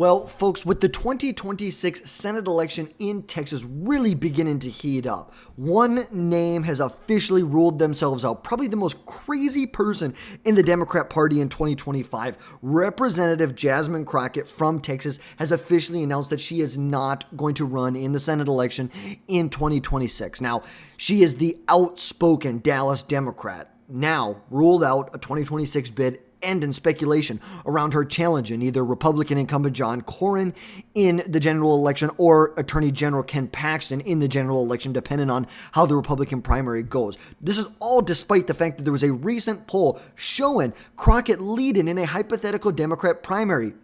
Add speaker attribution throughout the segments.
Speaker 1: Well, folks, with the 2026 Senate election in Texas really beginning to heat up, one name has officially ruled themselves out. Probably the most crazy person in the Democrat Party in 2025. Representative Jasmine Crockett from Texas has officially announced that she is not going to run in the Senate election in 2026. Now, she is the outspoken Dallas Democrat, now ruled out a 2026 bid and in speculation around her challenge in either Republican incumbent John Cornyn in the general election or Attorney General Ken Paxton in the general election, depending on how the Republican primary goes. This is all despite the fact that there was a recent poll showing Crockett leading in a hypothetical Democrat primary.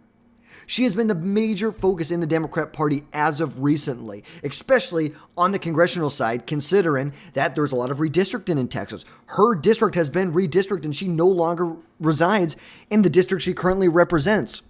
Speaker 1: She has been the major focus in the Democrat Party as of recently, especially on the congressional side, considering that there's a lot of redistricting in Texas. Her district has been redistricted and she no longer resides in the district she currently represents.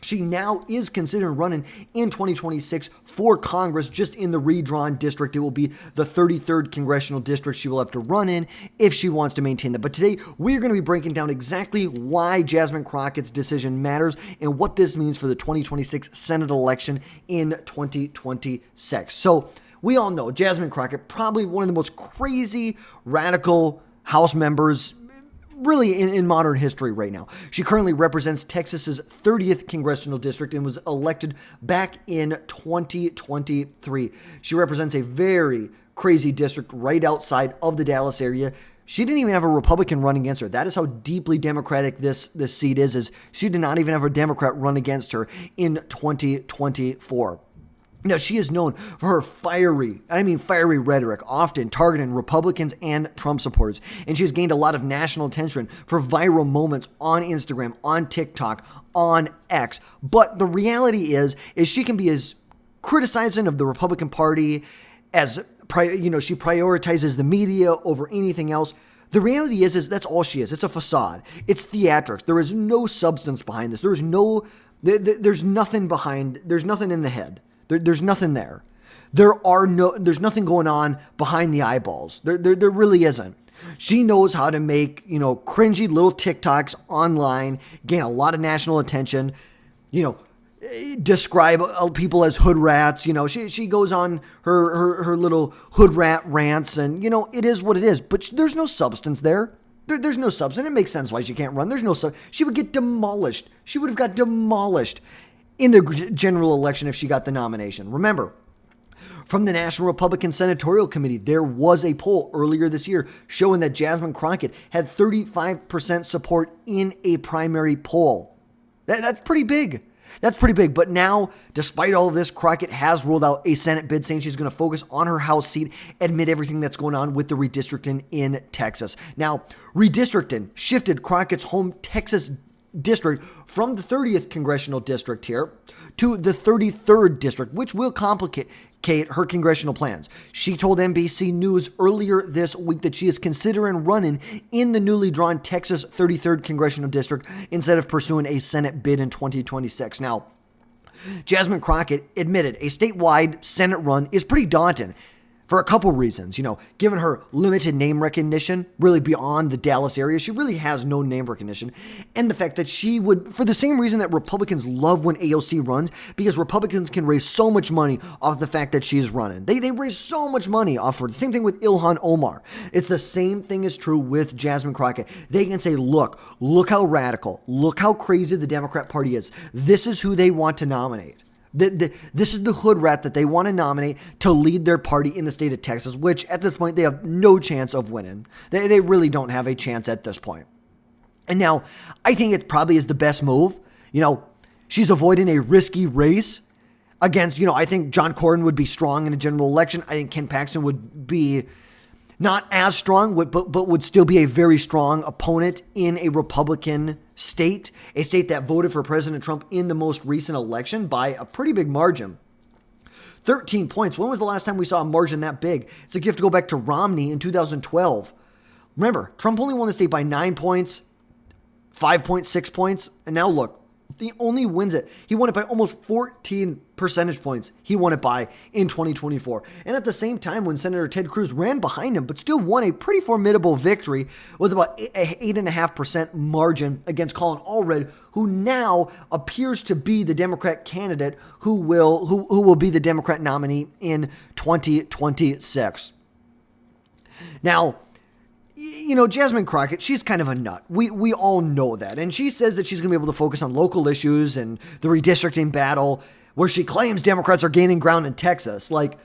Speaker 1: She now is considering running in 2026 for Congress just in the redrawn district. It will be the 33rd congressional district she will have to run in if she wants to maintain that. But today, we're going to be breaking down exactly why Jasmine Crockett's decision matters and what this means for the 2026 Senate election in 2026. So we all know Jasmine Crockett, probably one of the most crazy, radical House members really in modern history right now. She currently represents Texas's 30th congressional district and was elected back in 2023. She represents a very crazy district right outside of the Dallas area. She didn't even have a Republican run against her. That is how deeply Democratic this seat is she did not even have a Democrat run against her in 2024. Now, she is known for her fiery rhetoric, often targeting Republicans and Trump supporters. And she has gained a lot of national attention for viral moments on Instagram, on TikTok, on X. But the reality is she can be as criticizing of the Republican Party as, she prioritizes the media over anything else. The reality is that's all she is. It's a facade. It's theatrics. There is no substance behind this. There's nothing behind, there's nothing in the head. There's nothing there. There's nothing going on behind the eyeballs. There really isn't. She knows how to make, cringy little TikToks online, gain a lot of national attention, describe people as hood rats. She goes on her little hood rat rants and, it is what it is. But there's no substance there. There's no substance. It makes sense why she can't run. There's no substance. She would get demolished. She would have got demolished in the general election if she got the nomination. Remember, from the National Republican Senatorial Committee, there was a poll earlier this year showing that Jasmine Crockett had 35% support in a primary poll. That's pretty big. That's pretty big. But now, despite all of this, Crockett has ruled out a Senate bid, saying she's going to focus on her House seat, amid everything that's going on with the redistricting in Texas. Now, redistricting shifted Crockett's home Texas district from the 30th congressional district here to the 33rd district, which will complicate her congressional plans. She told NBC News earlier this week that she is considering running in the newly drawn Texas 33rd congressional district instead of pursuing a Senate bid in 2026. Now, Jasmine Crockett admitted a statewide Senate run is pretty daunting for a couple reasons. Given her limited name recognition, really beyond the Dallas area, she really has no name recognition. And the fact that she would, for the same reason that Republicans love when AOC runs, because Republicans can raise so much money off the fact that she's running. They raise so much money off her. The same thing with Ilhan Omar. It's the same thing is true with Jasmine Crockett. They can say, look how radical, look how crazy the Democrat Party is. This is who they want to nominate. This is the hood rat that they want to nominate to lead their party in the state of Texas, which at this point they have no chance of winning. They really don't have a chance at this point. And now I think it probably is the best move. She's avoiding a risky race against, I think John Cornyn would be strong in a general election. I think Ken Paxton would be not as strong, but would still be a very strong opponent in a Republican state, a state that voted for President Trump in the most recent election by a pretty big margin. 13 points. When was the last time we saw a margin that big? It's like you have to go back to Romney in 2012. Remember, Trump only won the state by 9 points, 5.6 points, and now look, He only wins it. He won it by almost 14 percentage points. He won it by in 2024. And at the same time, when Senator Ted Cruz ran behind him, but still won a pretty formidable victory with about an 8.5% margin against Colin Allred, who now appears to be the Democrat candidate who will be the Democrat nominee in 2026. Now, you know, Jasmine Crockett, she's kind of a nut. We all know that. And she says that she's going to be able to focus on local issues and the redistricting battle, where she claims Democrats are gaining ground in Texas. Like,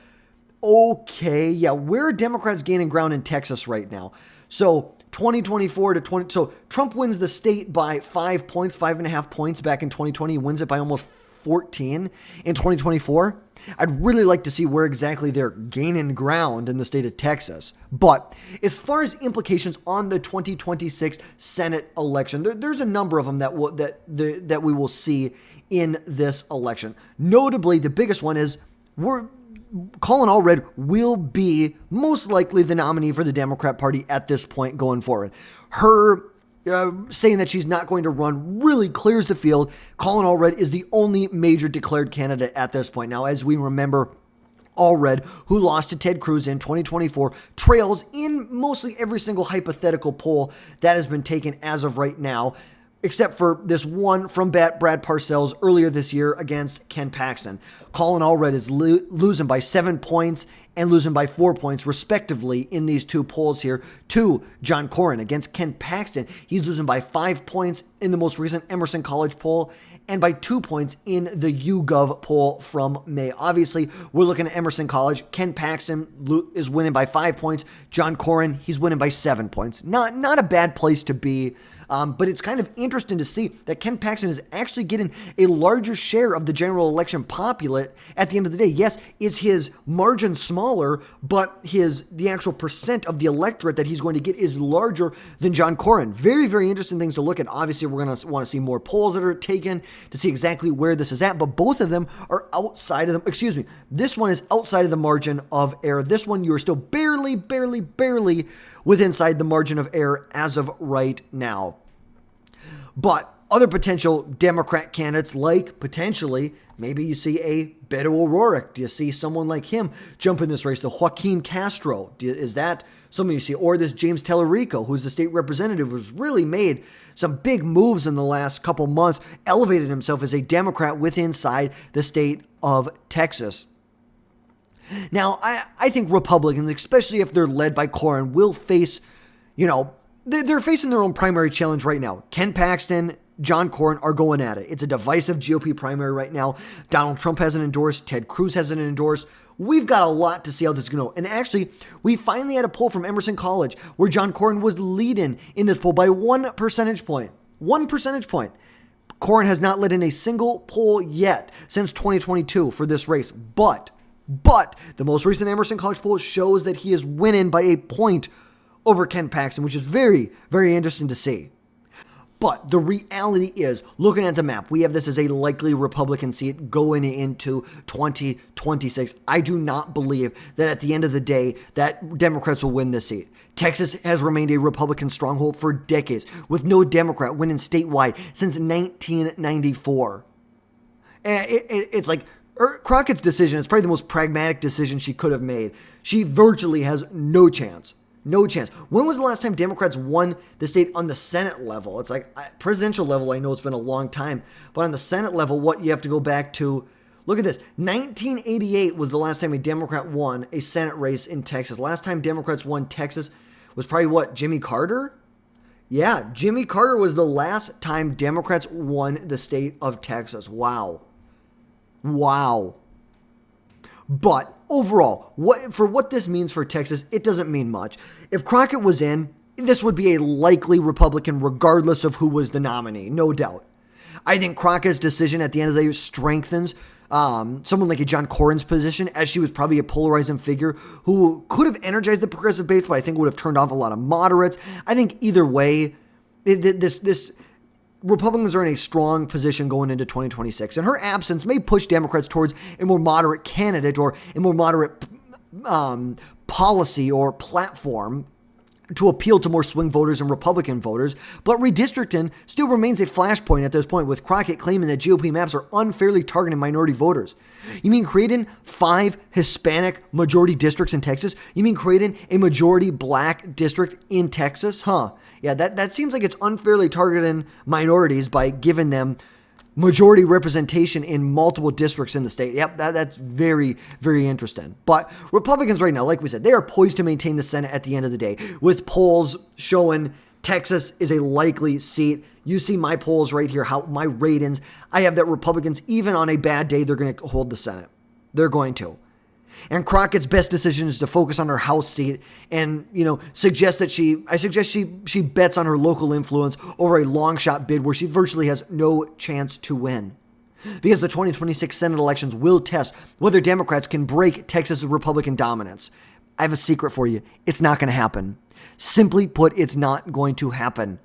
Speaker 1: okay, yeah, where are Democrats gaining ground in Texas right now? So 2024 to 20, so Trump wins the state by 5 points, 5.5 points back in 2020. He wins it by almost 14 in 2024. I'd really like to see where exactly they're gaining ground in the state of Texas. But as far as implications on the 2026 Senate election, there's a number of them that we will see in this election. Notably, the biggest one is Colin Allred will be most likely the nominee for the Democrat Party at this point going forward. Her saying that she's not going to run really clears the field. Colin Allred is the only major declared candidate at this point. Now, as we remember, Allred, who lost to Ted Cruz in 2024, trails in mostly every single hypothetical poll that has been taken as of right now, except for this one from Brad Parcells earlier this year against Ken Paxton. Colin Allred is losing by 7 points and losing by 4 points, respectively, in these two polls here to John Cornyn. Against Ken Paxton, he's losing by 5 points in the most recent Emerson College poll and by 2 points in the YouGov poll from May. Obviously, we're looking at Emerson College. Ken Paxton is winning by 5 points. John Cornyn, he's winning by 7 points. Not a bad place to be. But it's kind of interesting to see that Ken Paxton is actually getting a larger share of the general election populate at the end of the day. Yes, is his margin smaller, but the actual percent of the electorate that he's going to get is larger than John Cornyn. Very, very interesting things to look at. Obviously, we're going to want to see more polls that are taken to see exactly where this is at, but both of them are outside of them. Excuse me. This one is outside of the margin of error. This one, you are still barely with inside the margin of error as of right now. But other potential Democrat candidates, like potentially, maybe you see a Beto O'Rourke. Do you see someone like him jump in this race? The Joaquin Castro, is that someone you see? Or this James Tellerico, who's the state representative, who's really made some big moves in the last couple months, elevated himself as a Democrat inside the state of Texas. Now, I think Republicans, especially if they're led by Cornyn, will face, they're facing their own primary challenge right now. Ken Paxton, John Cornyn are going at it. It's a divisive GOP primary right now. Donald Trump hasn't endorsed. Ted Cruz hasn't endorsed. We've got a lot to see how this is going to go. And actually, we finally had a poll from Emerson College where John Cornyn was leading in this poll by 1 percentage point. 1 percentage point. Cornyn has not led in a single poll yet since 2022 for this race. But the most recent Emerson College poll shows that he is winning by a point over Ken Paxton, which is very, very interesting to see. But the reality is, looking at the map, we have this as a likely Republican seat going into 2026. I do not believe that at the end of the day that Democrats will win this seat. Texas has remained a Republican stronghold for decades, with no Democrat winning statewide since 1994. And it's like Crockett's decision is probably the most pragmatic decision she could have made. She virtually has no chance. No chance. When was the last time Democrats won the state on the Senate level? It's like presidential level, I know it's been a long time, but on the Senate level, what you have to go back to, look at this. 1988 was the last time a Democrat won a Senate race in Texas. Last time Democrats won Texas was probably Jimmy Carter? Yeah, Jimmy Carter was the last time Democrats won the state of Texas. Wow. But overall, what this means for Texas, it doesn't mean much. If Crockett was in, this would be a likely Republican regardless of who was the nominee, no doubt. I think Crockett's decision at the end of the day strengthens someone like a John Cornyn's position, as she was probably a polarizing figure who could have energized the progressive base, but I think would have turned off a lot of moderates. I think either way, this Republicans are in a strong position going into 2026, and her absence may push Democrats towards a more moderate candidate or a more moderate policy or platform to appeal to more swing voters and Republican voters, but redistricting still remains a flashpoint at this point, with Crockett claiming that GOP maps are unfairly targeting minority voters. You mean creating 5 Hispanic majority districts in Texas? You mean creating a majority black district in Texas? Yeah, that seems like it's unfairly targeting minorities by giving them majority representation in multiple districts in the state. Yep, that's very, very interesting. But Republicans right now, like we said, they are poised to maintain the Senate at the end of the day, with polls showing Texas is a likely seat. You see my polls right here, how my ratings. I have that Republicans, even on a bad day, they're going to hold the Senate. They're going to. And Crockett's best decision is to focus on her House seat and, suggest that she bets on her local influence over a long shot bid where she virtually has no chance to win. Because the 2026 Senate elections will test whether Democrats can break Texas' Republican dominance. I have a secret for you. It's not going to happen. Simply put, it's not going to happen.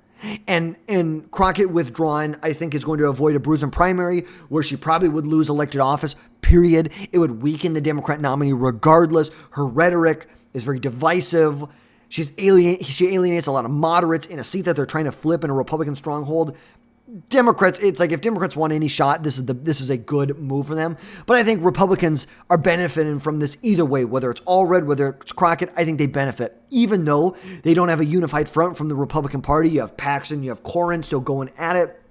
Speaker 1: And Crockett withdrawing, I think, is going to avoid a bruising primary where she probably would lose elected office, period. It would weaken the Democrat nominee regardless. Her rhetoric is very divisive. She alienates a lot of moderates in a seat that they're trying to flip in a Republican stronghold. Democrats, it's like if Democrats want any shot, this is a good move for them. But I think Republicans are benefiting from this either way, whether it's Allred, whether it's Crockett. I think they benefit, even though they don't have a unified front from the Republican Party. You have Paxton, you have Cornyn still going at it.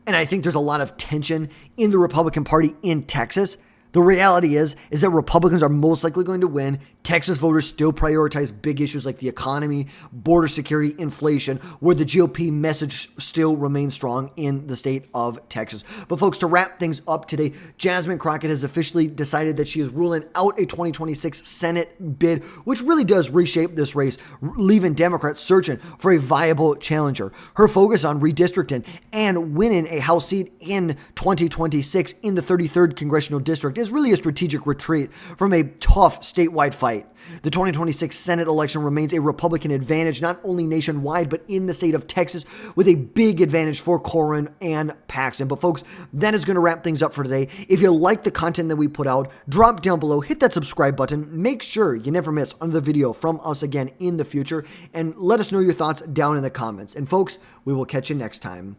Speaker 1: And I think there's a lot of tension in the Republican Party in Texas. The reality is that Republicans are most likely going to win. Texas voters still prioritize big issues like the economy, border security, inflation, where the GOP message still remains strong in the state of Texas. But folks, to wrap things up today, Jasmine Crockett has officially decided that she is ruling out a 2026 Senate bid, which really does reshape this race, leaving Democrats searching for a viable challenger. Her focus on redistricting and winning a House seat in 2026 in the 33rd Congressional District is really a strategic retreat from a tough statewide fight. The 2026 Senate election remains a Republican advantage, not only nationwide, but in the state of Texas, with a big advantage for Cornyn and Paxton. But folks, that is going to wrap things up for today. If you like the content that we put out, drop down below, hit that subscribe button, make sure you never miss another video from us again in the future, and let us know your thoughts down in the comments. And folks, we will catch you next time.